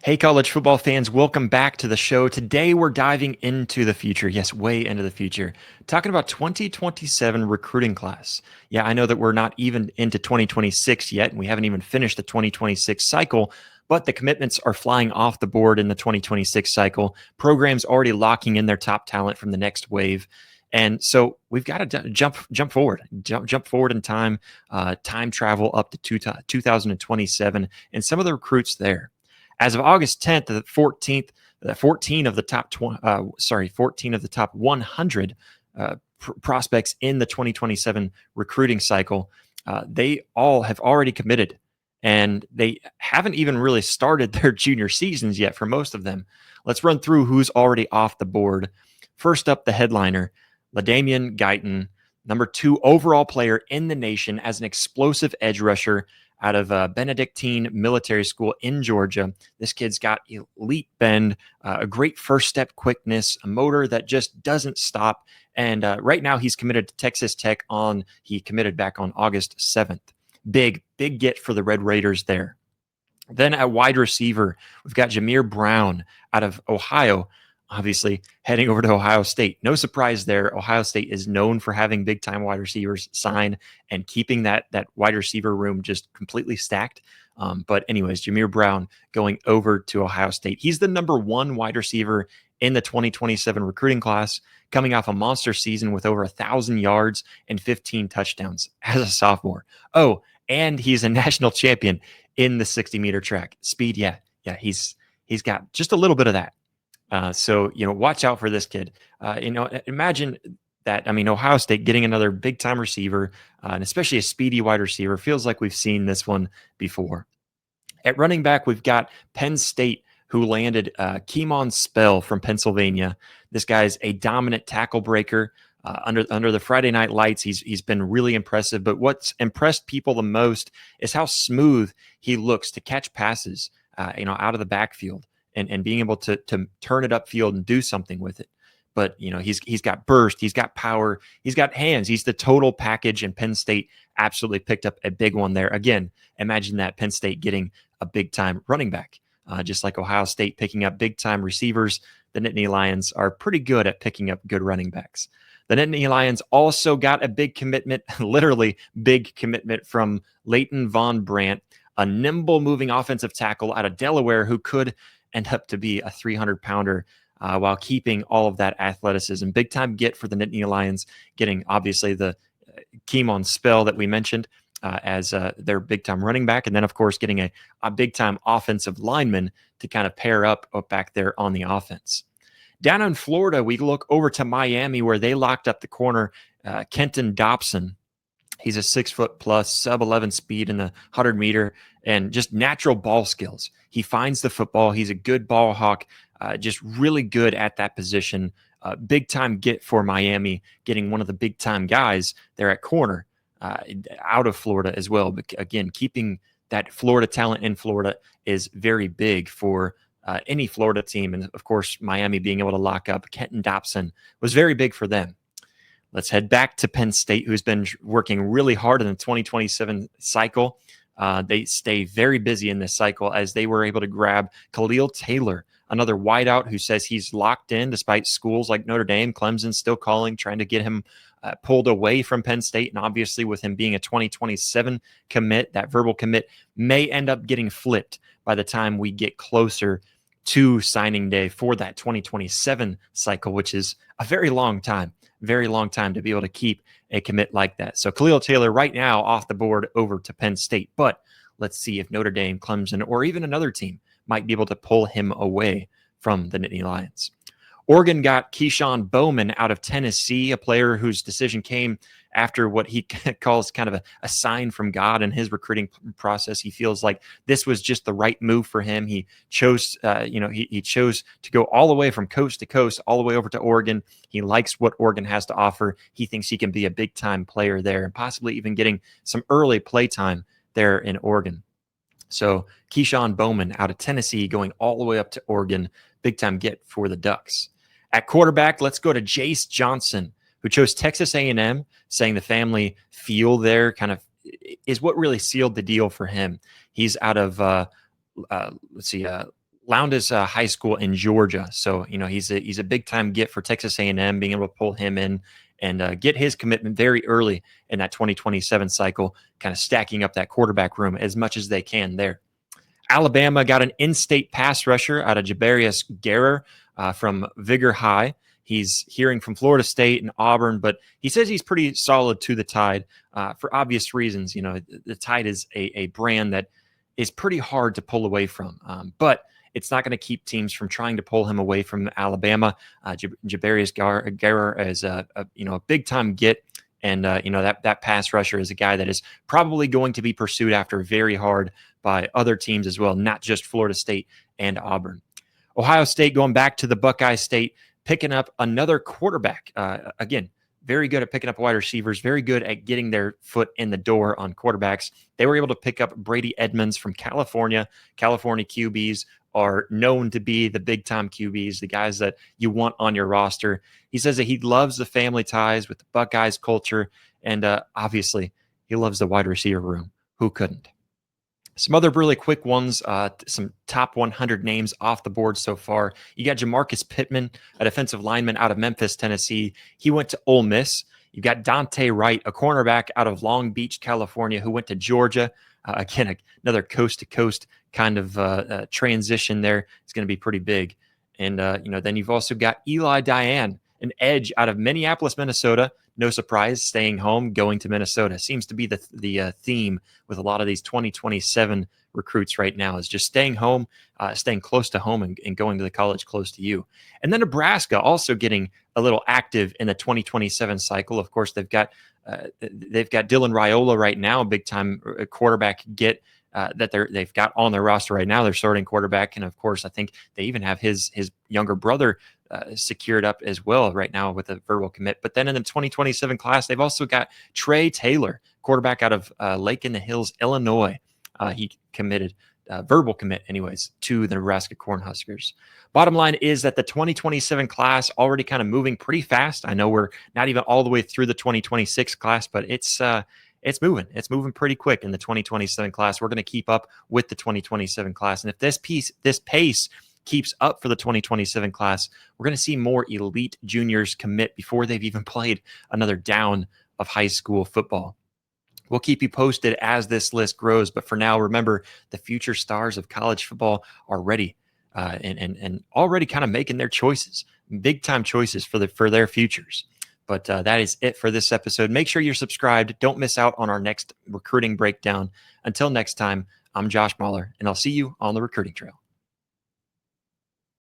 Hey, college football fans, welcome back to the show. Today, we're diving into the future. Yes, way into the future. Talking about 2027 recruiting class. Yeah, I know that we're not even into 2026 yet, and we haven't even finished the 2026 cycle, but the commitments are flying off the board in the 2026 cycle. Programs already locking in their top talent from the next wave. And so we've got to jump forward, jump forward in time, time travel up to 2027, and some of the recruits there. As of August 10th to the 14th, 14 of the top 14 of the top 100 prospects in the 2027 recruiting cycle, they all have already committed, and they haven't even really started their junior seasons yet for most of them. Let's run through who's already off the board. First up, the headliner, LaDainian Guyton, number 2 overall player in the nation as an explosive edge rusher out of Benedictine Military School in Georgia. This kid's got elite bend, a great first step quickness, a motor that just doesn't stop. And right now he's committed to Texas Tech he committed back on August 7th. Big get for the Red Raiders there. Then at wide receiver, we've got Jameer Brown out of Ohio, obviously heading over to Ohio State. No surprise there. Ohio State is known for having big time wide receivers sign and keeping that wide receiver room just completely stacked. But anyways, Jameer Brown going over to Ohio State. He's the number 1 wide receiver in the 2027 recruiting class, coming off a monster season with over 1,000 yards and 15 touchdowns as a sophomore. Oh, and he's a national champion in the 60-meter track. Speed, yeah, he's got just a little bit of that. So, watch out for this kid. Imagine that. I mean, Ohio State getting another big-time receiver, and especially a speedy wide receiver. Feels like we've seen this one before. At running back, we've got Penn State, who landed Keemon Spell from Pennsylvania. This guy's a dominant tackle breaker. Under the Friday night lights, he's been really impressive. But what's impressed people the most is how smooth he looks to catch passes, out of the backfield and being able to turn it upfield and do something with it. But he's got burst, he's got power, he's got hands. He's the total package, and Penn State absolutely picked up a big one there. Again, imagine that, Penn State getting a big time running back, just like Ohio State picking up big time receivers. The Nittany Lions are pretty good at picking up good running backs. The Nittany Lions also got a big commitment, literally big commitment, from Leighton Von Brandt, a nimble moving offensive tackle out of Delaware who could end up to be a 300-pounder while keeping all of that athleticism. Big time get for the Nittany Lions, getting obviously the Keemon Spell that we mentioned as their big time running back, and then of course getting a big time offensive lineman to kind of pair up back there on the offense. Down in Florida, we look over to Miami, where they locked up the corner, Kenton Dobson. He's a 6-foot plus, sub-11 speed in the 100-meter, and just natural ball skills. He finds the football. He's a good ball hawk, just really good at that position. Big-time get for Miami, getting one of the big-time guys there at corner out of Florida as well. But again, keeping that Florida talent in Florida is very big for any Florida team. And, of course, Miami being able to lock up Kenton Dobson was very big for them. Let's head back to Penn State, who's been working really hard in the 2027 cycle. They stay very busy in this cycle as they were able to grab Khalil Taylor, another wideout who says he's locked in despite schools like Notre Dame, Clemson still calling, trying to get him pulled away from Penn State. And obviously with him being a 2027 commit, that verbal commit may end up getting flipped by the time we get closer to signing day for that 2027 cycle, which is a very long time to be able to keep a commit like that. So Khalil Taylor right now off the board over to Penn State, but let's see if Notre Dame, Clemson, or even another team might be able to pull him away from the Nittany Lions. Oregon got Keyshawn Bowman out of Tennessee, a player whose decision came after what he calls kind of a sign from God in his recruiting process. He feels like this was just the right move for him. He chose, he chose to go all the way from coast to coast, all the way over to Oregon. He likes what Oregon has to offer. He thinks he can be a big time player there and possibly even getting some early play time there in Oregon. So Keyshawn Bowman out of Tennessee going all the way up to Oregon, big time get for the Ducks. At quarterback, let's go to Jace Johnson, who chose Texas A&M, saying the family feel there kind of is what really sealed the deal for him. He's out of, Lowndes High School in Georgia. So, he's a big time get for Texas A&M, being able to pull him in and get his commitment very early in that 2027 cycle, kind of stacking up that quarterback room as much as they can there. Alabama got an in-state pass rusher out of Jabarius Guerra from Vigor High. He's hearing from Florida State and Auburn, but he says he's pretty solid to the Tide for obvious reasons. The Tide is a brand that is pretty hard to pull away from, but it's not going to keep teams from trying to pull him away from Alabama. Jabarius Guerra is a big time get. And that pass rusher is a guy that is probably going to be pursued after very hard by other teams as well, not just Florida State and Auburn. Ohio State going back to the Buckeye State, picking up another quarterback. Again, very good at picking up wide receivers, very good at getting their foot in the door on quarterbacks. They were able to pick up Brady Edmonds from California. California QBs are known to be the big-time QBs, the guys that you want on your roster. He says that he loves the family ties with the Buckeyes culture, and obviously he loves the wide receiver room. Who couldn't? Some other really quick ones, some top 100 names off the board so far. You got Jamarcus Pittman, a defensive lineman out of Memphis, Tennessee. He went to Ole Miss. You've got Dante Wright, a cornerback out of Long Beach, California, who went to Georgia. Again, another coast-to-coast kind of transition there. It's going to be pretty big. And, then you've also got Eli Diane, an edge out of Minneapolis, Minnesota. No surprise, staying home, going to Minnesota. Seems to be the theme with a lot of these 2027 recruits right now, is just staying home, staying close to home and going to the college close to you. And then Nebraska also getting a little active in the 2027 cycle. Of course, they've got Dylan Raiola right now, a big-time quarterback get that they've got on their roster right now. They're starting quarterback, and of course, I think they even have his younger brother secured up as well right now with a verbal commit. But then in the 2027 class, they've also got Trey Taylor, quarterback out of Lake in the Hills, Illinois. He committed, verbal commit anyways, to the Nebraska Cornhuskers. Bottom line is that the 2027 class already kind of moving pretty fast. I know we're not even all the way through the 2026 class, but it's moving. It's moving pretty quick in the 2027 class. We're going to keep up with the 2027 class. And if this pace keeps up for the 2027 class, we're going to see more elite juniors commit before they've even played another down of high school football. We'll keep you posted as this list grows. But for now, remember, the future stars of college football are ready and already kind of making their choices, big time choices for their futures. But that is it for this episode. Make sure you're subscribed. Don't miss out on our next recruiting breakdown. Until next time, I'm Josh Mahler, and I'll see you on the recruiting trail.